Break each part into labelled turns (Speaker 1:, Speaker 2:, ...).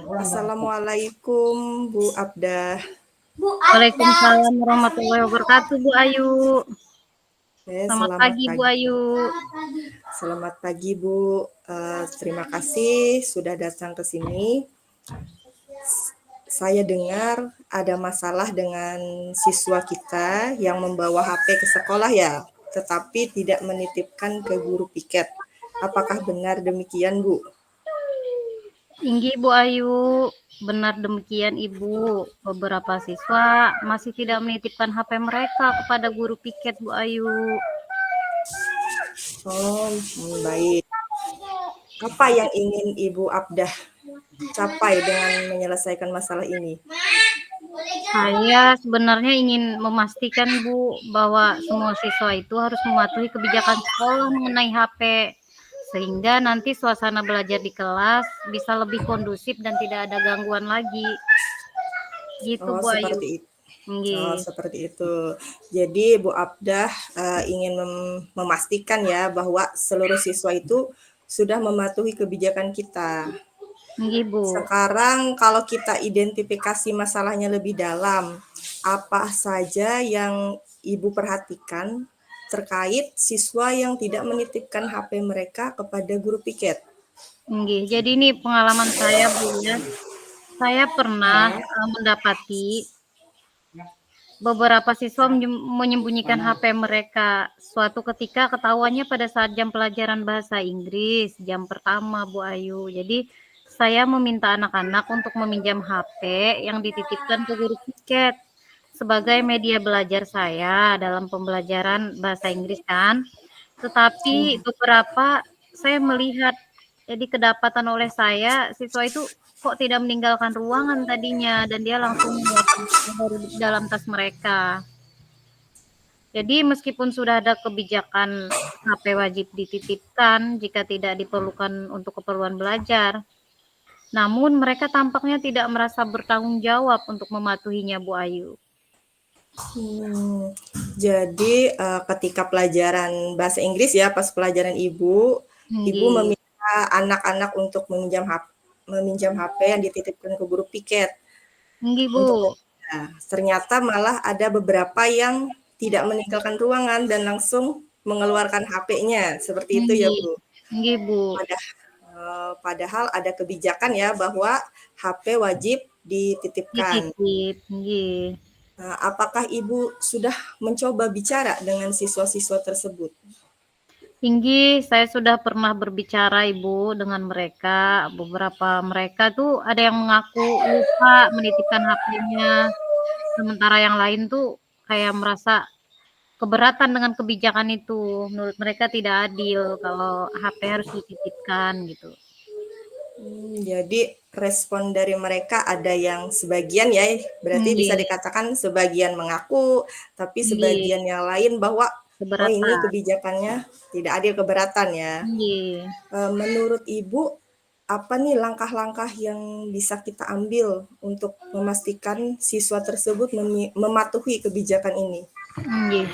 Speaker 1: Assalamualaikum Bu Abdah.
Speaker 2: Waalaikumsalam warahmatullahi wabarakatuh, Bu Ayu. Selamat
Speaker 1: Selamat
Speaker 2: pagi, Bu
Speaker 1: pagi.
Speaker 2: Ayu.
Speaker 1: Selamat pagi Bu. Terima kasih sudah datang ke sini. Saya dengar ada masalah dengan siswa kita yang membawa HP ke sekolah ya, tetapi tidak menitipkan ke guru piket. Apakah benar demikian Bu?
Speaker 2: Inggih, Bu Ayu. Benar demikian, Ibu. Beberapa siswa masih tidak menitipkan HP mereka kepada guru piket, Bu Ayu.
Speaker 1: Oh, baik. Apa yang ingin Ibu Abdah capai dengan menyelesaikan masalah ini?
Speaker 2: Saya sebenarnya ingin memastikan, Bu, bahwa semua siswa itu harus mematuhi kebijakan sekolah mengenai HP, sehingga nanti suasana belajar di kelas bisa lebih kondusif dan tidak ada gangguan lagi. Gitu,
Speaker 1: Oh,
Speaker 2: Bu Ayu.
Speaker 1: seperti itu. Oh,
Speaker 2: Nggih.
Speaker 1: seperti itu. Jadi Bu Abdah ingin memastikan ya bahwa seluruh siswa itu sudah mematuhi kebijakan kita.
Speaker 2: Nggih, Bu.
Speaker 1: Sekarang kalau kita identifikasi masalahnya lebih dalam, apa saja yang Ibu perhatikan terkait siswa yang tidak menitipkan HP mereka kepada guru piket?
Speaker 2: Nggih, jadi ini pengalaman saya, Bu, ya. Saya pernah,
Speaker 1: Ya.
Speaker 2: mendapati beberapa siswa menyembunyikan HP mereka. Suatu ketika ketahuannya pada saat jam pelajaran bahasa Inggris, jam pertama, Bu Ayu. Jadi, saya meminta anak-anak untuk meminjam HP yang dititipkan ke guru piket sebagai media belajar saya dalam pembelajaran bahasa Inggris kan. Tetapi beberapa saya melihat, jadi kedapatan oleh saya, siswa itu kok tidak meninggalkan ruangan tadinya dan dia langsung mengeluarkan dari dalam tas mereka. Jadi meskipun sudah ada kebijakan HP wajib dititipkan jika tidak diperlukan untuk keperluan belajar, namun mereka tampaknya tidak merasa bertanggung jawab untuk mematuhinya, Bu Ayu.
Speaker 1: Jadi ketika pelajaran bahasa Inggris ya, pas pelajaran Ibu
Speaker 2: Nggih.
Speaker 1: meminta anak-anak untuk meminjam HP yang dititipkan ke guru piket
Speaker 2: Nggih, Bu.
Speaker 1: untuk belajar. Ternyata malah ada beberapa yang tidak meninggalkan ruangan dan langsung mengeluarkan HP-nya, seperti itu ya
Speaker 2: Nggih.
Speaker 1: Bu.
Speaker 2: Nggih, Bu.
Speaker 1: Padahal ada kebijakan ya bahwa HP wajib dititipkan.
Speaker 2: Dititip, nggih.
Speaker 1: Apakah Ibu sudah mencoba bicara dengan siswa-siswa tersebut?
Speaker 2: Tinggi, saya sudah pernah berbicara, Ibu, dengan mereka. Beberapa mereka tuh ada yang mengaku lupa menitipkan HP-nya, sementara yang lain tuh kayak merasa keberatan dengan kebijakan itu. Menurut mereka tidak adil kalau HP harus dititipkan gitu.
Speaker 1: Jadi respon dari mereka ada yang sebagian ya, berarti bisa
Speaker 2: Nggih,
Speaker 1: dikatakan sebagian mengaku, tapi
Speaker 2: nggih,
Speaker 1: sebagian yang lain bahwa oh ini
Speaker 2: keberatan.
Speaker 1: kebijakannya tidak adil, keberatan ya.
Speaker 2: Nggih.
Speaker 1: Menurut Ibu apa nih langkah-langkah yang bisa kita ambil untuk memastikan siswa tersebut mematuhi kebijakan ini?
Speaker 2: Nggih.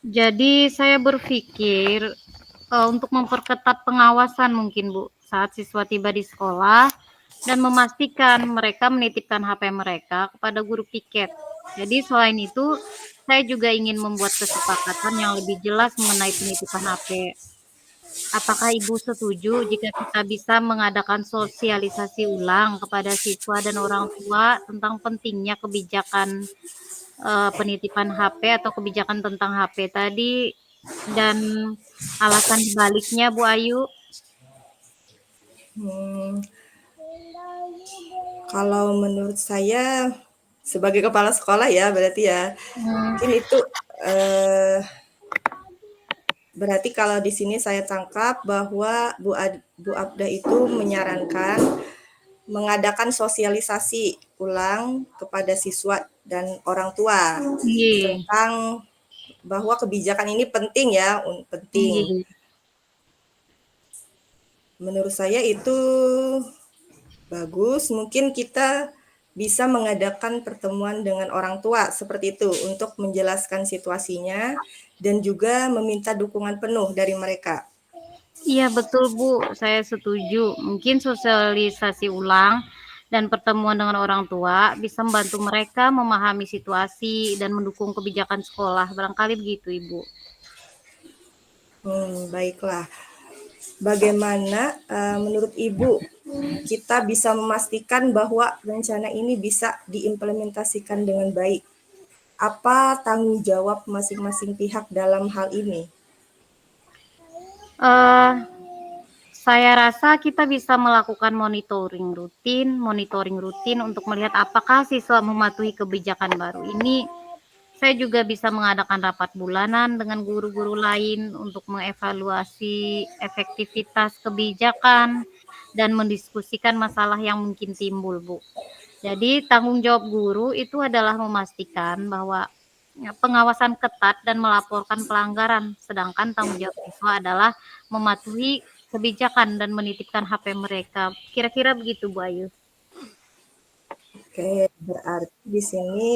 Speaker 2: Jadi saya berpikir, untuk memperketat pengawasan mungkin, Bu, saat siswa tiba di sekolah dan memastikan mereka menitipkan HP mereka kepada guru piket. Jadi selain itu, saya juga ingin membuat kesepakatan yang lebih jelas mengenai penitipan HP. Apakah Ibu setuju jika kita bisa mengadakan sosialisasi ulang kepada siswa dan orang tua tentang pentingnya kebijakan penitipan HP atau kebijakan tentang HP tadi dan alasan dibaliknya, Bu Ayu?
Speaker 1: Hmm, Kalau menurut saya sebagai kepala sekolah ya berarti ya,
Speaker 2: Hmm,
Speaker 1: mungkin itu berarti kalau di sini saya tangkap bahwa Bu Abda itu menyarankan mengadakan sosialisasi ulang kepada siswa dan orang tua
Speaker 2: nggih,
Speaker 1: tentang bahwa kebijakan ini penting ya, penting.
Speaker 2: nggih,
Speaker 1: Menurut saya itu bagus, mungkin kita bisa mengadakan pertemuan dengan orang tua seperti itu untuk menjelaskan situasinya dan juga meminta dukungan penuh dari mereka.
Speaker 2: Iya betul Bu, saya setuju. Mungkin sosialisasi ulang dan pertemuan dengan orang tua bisa membantu mereka memahami situasi dan mendukung kebijakan sekolah. Barangkali begitu, Ibu.
Speaker 1: Baiklah. Bagaimana menurut Ibu kita bisa memastikan bahwa rencana ini bisa diimplementasikan dengan baik? Apa tanggung jawab masing-masing pihak dalam hal ini?
Speaker 2: Eh, saya rasa kita bisa melakukan monitoring rutin untuk melihat apakah siswa mematuhi kebijakan baru ini. Saya juga bisa mengadakan rapat bulanan dengan guru-guru lain untuk mengevaluasi efektivitas kebijakan dan mendiskusikan masalah yang mungkin timbul, Bu. Jadi tanggung jawab guru itu adalah memastikan bahwa pengawasan ketat dan melaporkan pelanggaran, sedangkan tanggung jawab siswa adalah mematuhi kebijakan dan menitipkan HP mereka. Kira-kira begitu, Bu Ayu.
Speaker 1: Oke, berarti di sini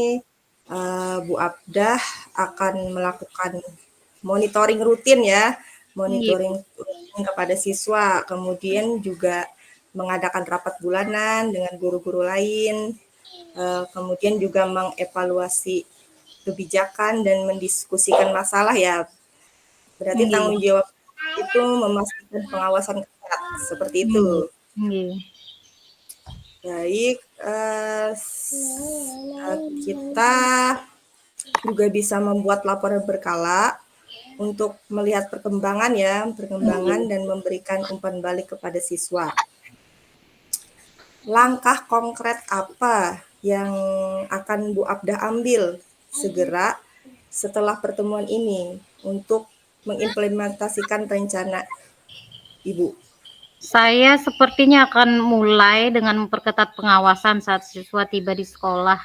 Speaker 1: Bu Abdah akan melakukan monitoring rutin ya,
Speaker 2: Iya,
Speaker 1: monitoring
Speaker 2: Bu.
Speaker 1: rutin kepada siswa, kemudian juga mengadakan rapat bulanan dengan guru-guru lain, kemudian juga mengevaluasi kebijakan dan mendiskusikan masalah ya. Berarti
Speaker 2: Iya,
Speaker 1: tanggung jawab itu memastikan pengawasan ketat, seperti itu.
Speaker 2: iya, iya.
Speaker 1: Baik, kita juga bisa membuat laporan berkala untuk melihat perkembangan ya, perkembangan
Speaker 2: Iya.
Speaker 1: dan memberikan umpan balik kepada siswa. Langkah konkret apa yang akan Bu Abdah ambil segera setelah pertemuan ini untuk mengimplementasikan rencana Ibu?
Speaker 2: Saya sepertinya akan mulai dengan memperketat pengawasan saat siswa tiba di sekolah,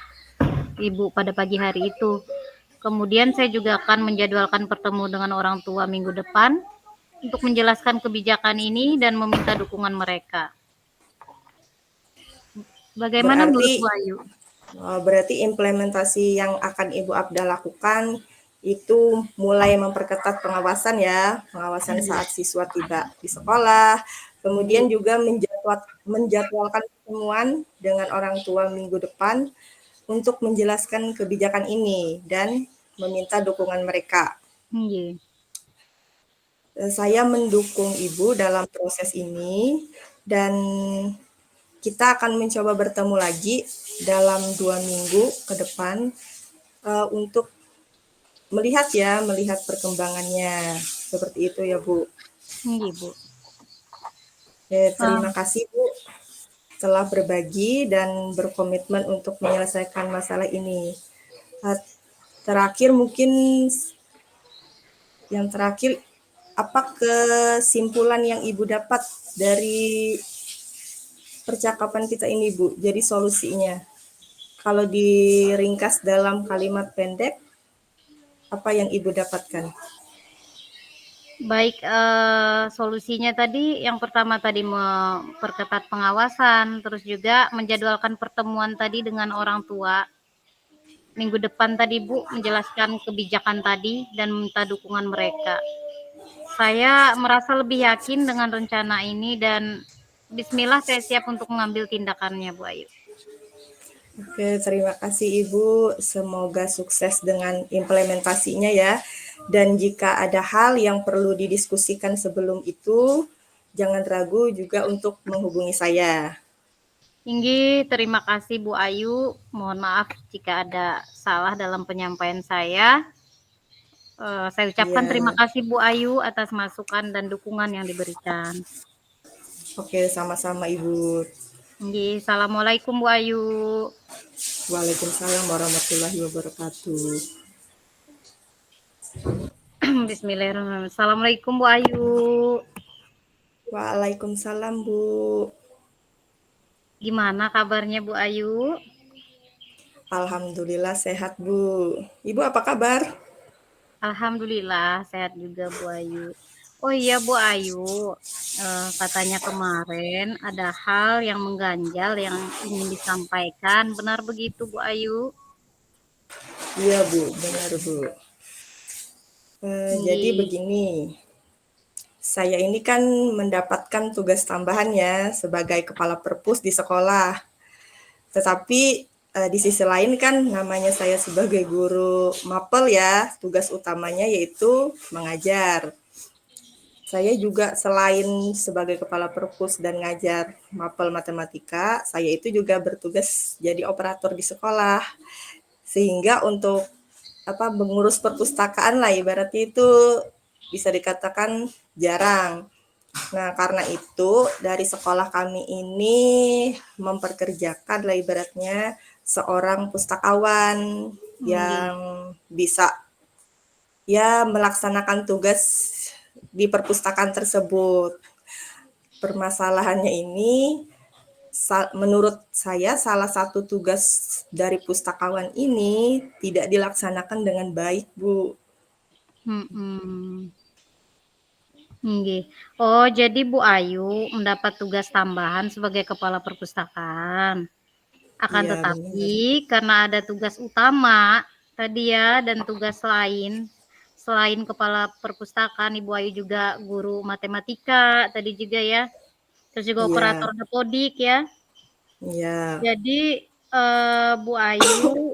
Speaker 2: Ibu, pada pagi hari itu. Kemudian saya juga akan menjadwalkan pertemu dengan orang tua minggu depan untuk menjelaskan kebijakan ini dan meminta dukungan mereka. Bagaimana menurut Bu
Speaker 1: Berarti
Speaker 2: Ayu?
Speaker 1: berarti implementasi yang akan Ibu Abdah lakukan itu mulai memperketat pengawasan ya, pengawasan saat siswa tiba di sekolah, kemudian juga menjadwalkan pertemuan dengan orang tua minggu depan untuk menjelaskan kebijakan ini dan meminta dukungan mereka.
Speaker 2: Iya.
Speaker 1: Saya mendukung Ibu dalam proses ini dan kita akan mencoba bertemu lagi dalam 2 minggu ke depan untuk melihat perkembangannya. Seperti itu ya Bu.
Speaker 2: Iya, Bu.
Speaker 1: Terima
Speaker 2: Ah,
Speaker 1: kasih Bu telah berbagi dan berkomitmen untuk menyelesaikan masalah ini. Terakhir mungkin yang terakhir apa kesimpulan yang Ibu dapat dari percakapan kita ini Bu? Jadi solusinya. Kalau diringkas dalam kalimat pendek, apa yang Ibu dapatkan?
Speaker 2: baik, solusinya tadi yang pertama tadi memperketat pengawasan, terus juga menjadwalkan pertemuan tadi dengan orang tua minggu depan tadi Bu, menjelaskan kebijakan tadi dan minta dukungan mereka. Saya merasa lebih yakin dengan rencana ini dan bismillah saya siap untuk mengambil tindakannya Bu Ayu.
Speaker 1: Oke, terima kasih Ibu. Semoga sukses dengan implementasinya ya. Dan jika ada hal yang perlu didiskusikan sebelum itu, jangan ragu juga untuk menghubungi saya.
Speaker 2: Tinggi, terima kasih Bu Ayu. Mohon maaf jika ada salah dalam penyampaian saya. Saya ucapkan terima
Speaker 1: Iya,
Speaker 2: kasih Bu Ayu atas masukan dan dukungan yang diberikan.
Speaker 1: oke, sama-sama Ibu.
Speaker 2: Tinggi, assalamualaikum Bu Ayu.
Speaker 1: Waalaikumsalam warahmatullahi wabarakatuh.
Speaker 2: Bismillahirrahmanirrahim. Assalamualaikum Bu Ayu.
Speaker 1: Waalaikumsalam Bu.
Speaker 2: Gimana kabarnya Bu Ayu?
Speaker 1: Alhamdulillah sehat Bu. Ibu apa kabar?
Speaker 2: Alhamdulillah sehat juga Bu Ayu. Oh iya Bu Ayu, katanya kemarin ada hal yang mengganjal yang ingin disampaikan. Benar begitu Bu Ayu?
Speaker 1: Iya Bu, benar Bu. Jadi
Speaker 2: Nggih.
Speaker 1: begini, saya ini kan mendapatkan tugas tambahan ya sebagai kepala perpus di sekolah. Tetapi di sisi lain kan namanya saya sebagai guru mapel ya, tugas utamanya yaitu mengajar. Saya juga selain sebagai kepala perpus dan ngajar mapel matematika, saya itu juga bertugas jadi operator di sekolah. Sehingga untuk mengurus perpustakaan lah ibaratnya itu bisa dikatakan jarang. Nah, karena itu dari sekolah kami ini memperkerjakan lah ibaratnya seorang pustakawan
Speaker 2: Nggih.
Speaker 1: yang bisa ya melaksanakan tugas di perpustakaan tersebut. Permasalahannya ini menurut saya salah satu tugas dari pustakawan ini tidak dilaksanakan dengan baik, Bu.
Speaker 2: Mhm. Nggih. Oh, jadi Bu Ayu mendapat tugas tambahan sebagai kepala perpustakaan. Akan
Speaker 1: Iya, benar.
Speaker 2: tetapi karena ada tugas utama tadi ya dan tugas lain, selain kepala perpustakaan, Ibu Ayu juga guru matematika tadi juga ya, terus juga
Speaker 1: Iya,
Speaker 2: operator dapodik ya.
Speaker 1: iya,
Speaker 2: Jadi, Bu Ayu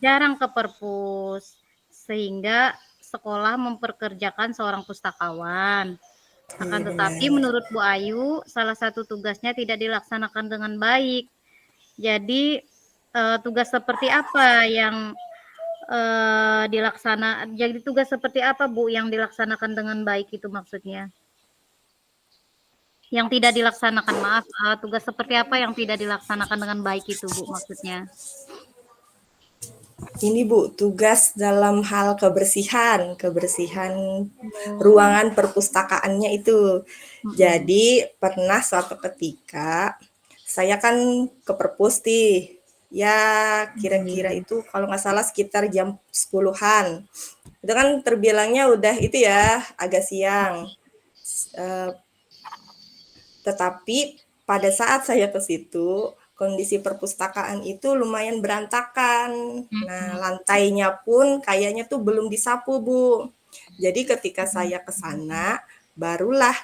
Speaker 2: jarang ke perpus, sehingga sekolah memperkerjakan seorang pustakawan.
Speaker 1: iya
Speaker 2: Akan tetapi
Speaker 1: benar.
Speaker 2: menurut Bu Ayu, salah satu tugasnya tidak dilaksanakan dengan baik. Jadi, tugas seperti apa yang, jadi tugas seperti apa, Bu, yang dilaksanakan dengan baik itu maksudnya? Yang tidak dilaksanakan, maaf, tugas seperti apa yang tidak dilaksanakan dengan baik itu, Bu, maksudnya?
Speaker 1: Ini Bu, tugas dalam hal kebersihan, kebersihan
Speaker 2: Oh,
Speaker 1: ruangan perpustakaannya itu.
Speaker 2: mhm,
Speaker 1: Jadi pernah suatu ketika saya kan ke perpus nih, ya kira-kira
Speaker 2: nggih,
Speaker 1: itu kalau nggak salah sekitar jam 10-an. Itu kan terbilangnya udah itu ya agak siang. Eh, Tetapi pada saat saya ke situ, kondisi perpustakaan itu lumayan berantakan. Nah,
Speaker 2: mhm,
Speaker 1: lantainya pun kayaknya tuh belum disapu, Bu. Jadi ketika
Speaker 2: mhm,
Speaker 1: saya ke sana, barulah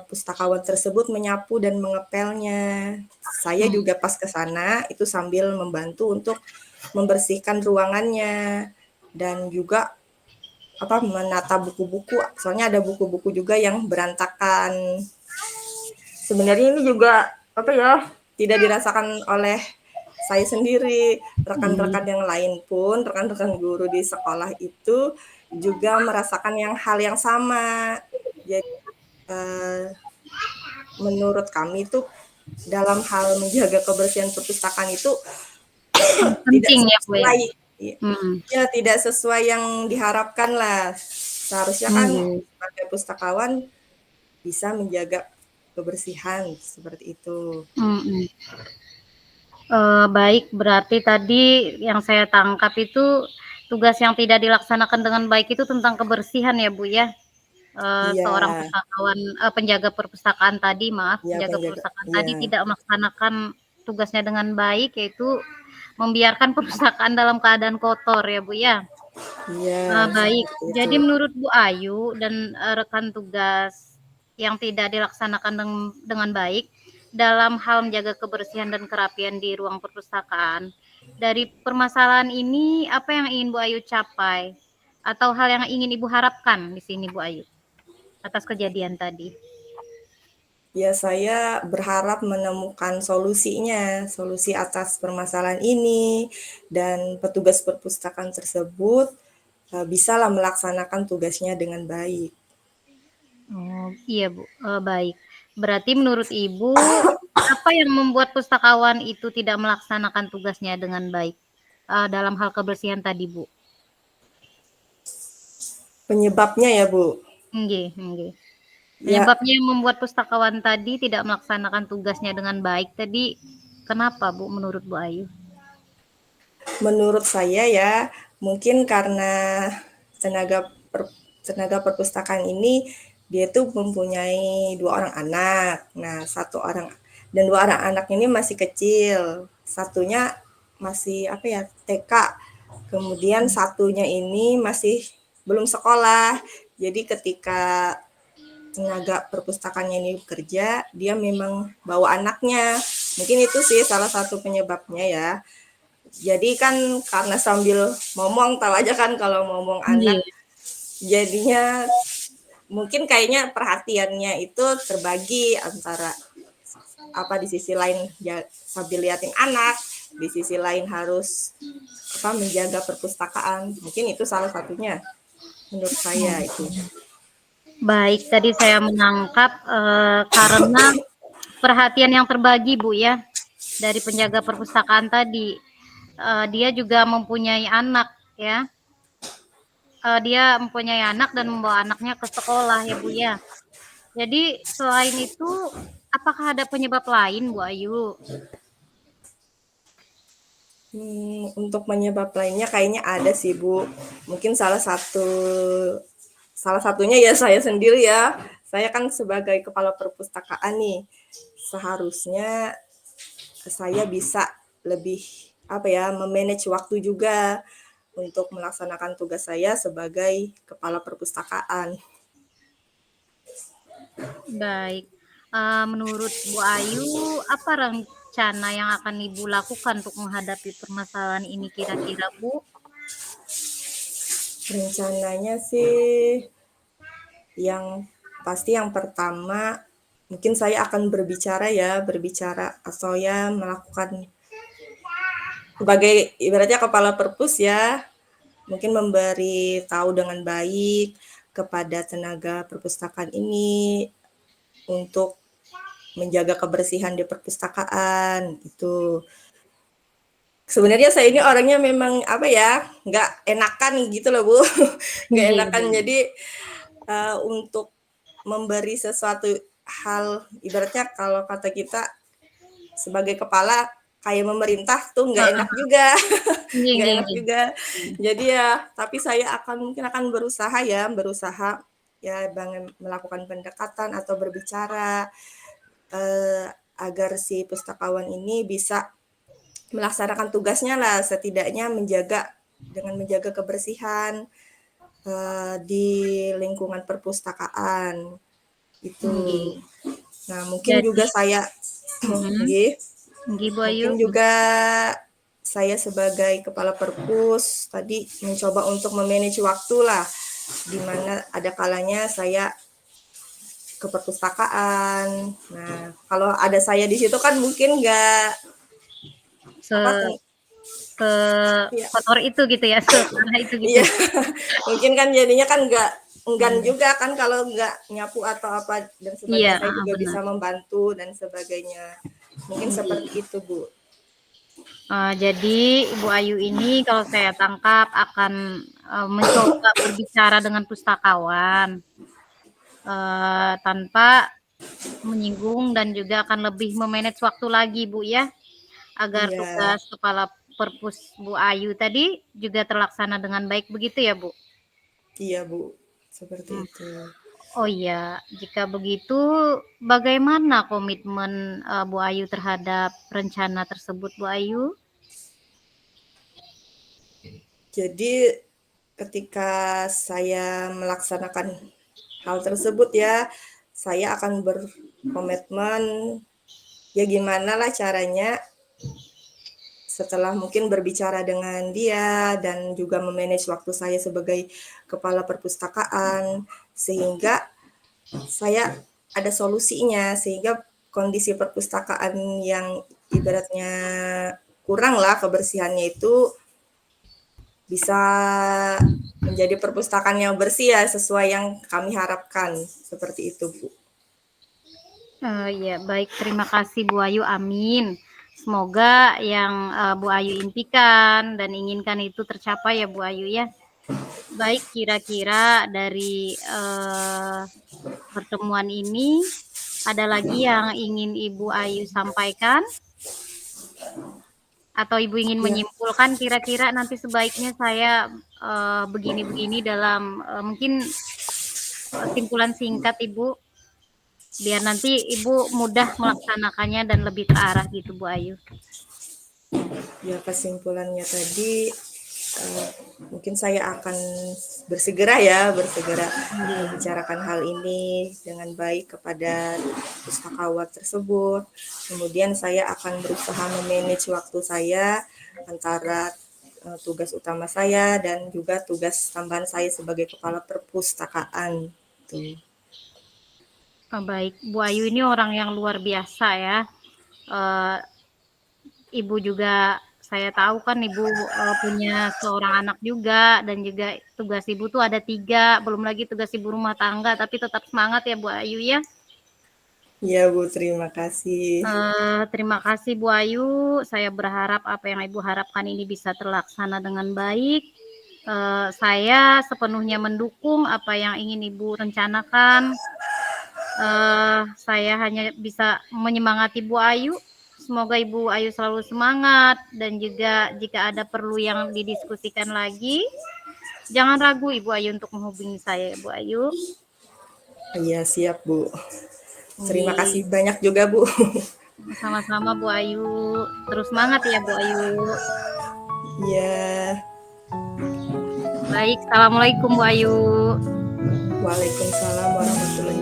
Speaker 1: pustakawan tersebut menyapu dan mengepelnya. Saya
Speaker 2: mhm,
Speaker 1: juga pas ke sana itu sambil membantu untuk membersihkan ruangannya dan juga menata buku-buku. Soalnya ada buku-buku juga yang berantakan. Sebenarnya ini juga tidak dirasakan oleh saya sendiri,
Speaker 2: nggih,
Speaker 1: rekan-rekan yang lain pun, rekan-rekan guru di sekolah itu juga merasakan hal yang sama. Jadi menurut kami itu dalam hal menjaga kebersihan perpustakaan itu tidak
Speaker 2: penting ya, Bu, ya?
Speaker 1: sesuai,
Speaker 2: Mhm,
Speaker 1: ya tidak sesuai yang diharapkan lah. Seharusnya kan
Speaker 2: nggih,
Speaker 1: sebagai pustakawan bisa menjaga kebersihan seperti itu.
Speaker 2: mhm. Baik, berarti tadi yang saya tangkap itu tugas yang tidak dilaksanakan dengan baik itu tentang kebersihan ya, Bu, ya?
Speaker 1: Iya,
Speaker 2: Seorang penjaga perpustakaan tadi, maaf,
Speaker 1: iya
Speaker 2: penjaga
Speaker 1: penjaga,
Speaker 2: perpustakaan
Speaker 1: iya,
Speaker 2: tadi tidak melaksanakan tugasnya dengan baik, yaitu membiarkan perpustakaan dalam keadaan kotor ya, Bu, ya?
Speaker 1: iya
Speaker 2: Baik.
Speaker 1: seperti itu.
Speaker 2: Jadi menurut Bu Ayu dan, rekan tugas yang tidak dilaksanakan dengan baik dalam hal menjaga kebersihan dan kerapian di ruang perpustakaan, dari permasalahan ini apa yang ingin Bu Ayu capai? Atau hal yang ingin Ibu harapkan di sini Bu Ayu, atas kejadian tadi?
Speaker 1: Ya saya berharap menemukan solusinya, solusi atas permasalahan ini dan petugas perpustakaan tersebut bisalah melaksanakan tugasnya dengan baik.
Speaker 2: Oh, iya Bu, baik. Berarti menurut Ibu, apa yang membuat pustakawan itu tidak melaksanakan tugasnya dengan baik, dalam hal kebersihan tadi Bu?
Speaker 1: Penyebabnya ya, Bu.
Speaker 2: Nggih, nggih.
Speaker 1: Ya,
Speaker 2: Penyebabnya yang membuat pustakawan tadi tidak melaksanakan tugasnya dengan baik tadi, kenapa Bu, menurut Bu Ayu?
Speaker 1: menurut saya ya, mungkin karena tenaga per, tenaga perpustakaan ini dia tuh mempunyai dua orang anak. Nah, satu orang dan dua orang anak ini masih kecil. Satunya masih TK. Kemudian satunya ini masih belum sekolah. Jadi ketika tenaga perpustakaannya ini bekerja, dia memang bawa anaknya. Mungkin itu sih salah satu penyebabnya ya. Jadi kan karena sambil ngomong, tahu aja kan kalau ngomong anak,
Speaker 2: Iya.
Speaker 1: jadinya mungkin kayaknya perhatiannya itu terbagi antara apa di sisi lain ya, sambil liatin anak, di sisi lain harus apa menjaga perpustakaan. Mungkin itu salah satunya menurut saya itu.
Speaker 2: Baik, tadi saya menangkap karena perhatian yang terbagi Bu ya dari penjaga perpustakaan tadi. Dia juga mempunyai anak ya. Dia mempunyai anak dan membawa anaknya ke sekolah ya Bu ya. Jadi selain itu, apakah ada penyebab lain Bu Ayu?
Speaker 1: Untuk penyebab lainnya kayaknya ada sih Bu. Mungkin salah satunya ya saya sendiri ya. Saya kan sebagai kepala perpustakaan nih, seharusnya saya bisa lebih apa ya, memanage waktu juga untuk melaksanakan tugas saya sebagai kepala perpustakaan.
Speaker 2: Baik. Menurut Bu Ayu, apa rencana yang akan Ibu lakukan untuk menghadapi permasalahan ini kira-kira Bu?
Speaker 1: Rencananya sih yang pasti yang pertama mungkin saya akan berbicara atau ya melakukan sebagai ibaratnya kepala perpus ya, mungkin memberi tahu dengan baik kepada tenaga perpustakaan ini untuk menjaga kebersihan di perpustakaan itu. Sebenarnya saya ini orangnya memang apa ya, nggak enakan gitu loh Bu, nggak enakan. Jadi untuk memberi sesuatu hal, ibaratnya kalau kata kita sebagai kepala kayak memerintah tuh nggak enak juga, nggak enak juga. Jadi ya, tapi saya mungkin akan berusaha ya melakukan pendekatan atau berbicara agar si pustakawan ini bisa melaksanakan tugasnya lah, setidaknya dengan menjaga kebersihan di lingkungan perpustakaan itu. Nah, mungkin
Speaker 2: Jadi,
Speaker 1: juga saya
Speaker 2: Bu Ayu.
Speaker 1: mungkin juga saya sebagai kepala perpus tadi mencoba untuk memanage waktu lah, di mana ada kalanya saya ke perpustakaan. Nah, kalau ada saya di situ kan mungkin nggak
Speaker 2: ke kotor itu gitu ya, separah itu gitu.
Speaker 1: Iya, mungkin kan jadinya kan nggak enggan juga kan kalau nggak nyapu atau apa dan sebagainya.
Speaker 2: Iya,
Speaker 1: Saya juga
Speaker 2: benar.
Speaker 1: bisa membantu dan sebagainya. Mungkin seperti itu, Bu.
Speaker 2: Jadi Ibu Ayu ini kalau saya tangkap akan mencoba berbicara dengan pustakawan tanpa menyinggung dan juga akan lebih memanage waktu lagi Bu ya, agar
Speaker 1: Iya,
Speaker 2: tugas kepala perpus Bu Ayu tadi juga terlaksana dengan baik begitu ya Bu?
Speaker 1: iya Bu, seperti itu.
Speaker 2: Oh iya, jika begitu bagaimana komitmen Bu Ayu terhadap rencana tersebut Bu Ayu?
Speaker 1: Jadi ketika saya melaksanakan hal tersebut ya, saya akan berkomitmen ya gimana lah caranya setelah mungkin berbicara dengan dia dan juga memanage waktu saya sebagai kepala perpustakaan sehingga saya ada solusinya, sehingga kondisi perpustakaan yang ibaratnya kurang lah kebersihannya itu bisa menjadi perpustakaan yang bersih ya, sesuai yang kami harapkan, seperti itu Bu.
Speaker 2: Ya baik, terima kasih Bu Ayu, amin. Semoga yang Bu Ayu impikan dan inginkan itu tercapai ya Bu Ayu ya. Baik, kira-kira dari pertemuan ini ada lagi yang ingin Ibu Ayu sampaikan? Atau Ibu ingin menyimpulkan kira-kira nanti sebaiknya saya begini-begini dalam mungkin simpulan singkat Ibu, biar nanti Ibu mudah melaksanakannya dan lebih terarah gitu Bu Ayu.
Speaker 1: Ya kesimpulannya tadi Mungkin saya akan bersegera
Speaker 2: Iya.
Speaker 1: membicarakan hal ini dengan baik kepada pustakawan tersebut. Kemudian saya akan berusaha memanage waktu saya antara tugas utama saya dan juga tugas tambahan saya sebagai kepala perpustakaan. Tuh.
Speaker 2: Baik, Bu Ayu ini orang yang luar biasa ya. Eh, Ibu juga saya tahu kan Ibu punya seorang anak juga dan juga tugas Ibu tuh ada 3, belum lagi tugas Ibu rumah tangga, tapi tetap semangat ya Bu Ayu ya.
Speaker 1: Iya Bu, terima kasih.
Speaker 2: Terima kasih Bu Ayu, saya berharap apa yang Ibu harapkan ini bisa terlaksana dengan baik. Saya sepenuhnya mendukung apa yang ingin Ibu rencanakan. Saya hanya bisa menyemangati Bu Ayu. Semoga Ibu Ayu selalu semangat dan juga jika ada perlu yang didiskusikan lagi, jangan ragu Ibu Ayu untuk menghubungi saya ya Bu Ayu.
Speaker 1: Iya, siap Bu. Terima
Speaker 2: Iya.
Speaker 1: kasih banyak juga Bu.
Speaker 2: Sama-sama Bu Ayu. Terus semangat ya Bu Ayu.
Speaker 1: Iya.
Speaker 2: Baik, Assalamualaikum Bu Ayu.
Speaker 1: Waalaikumsalam warahmatullahi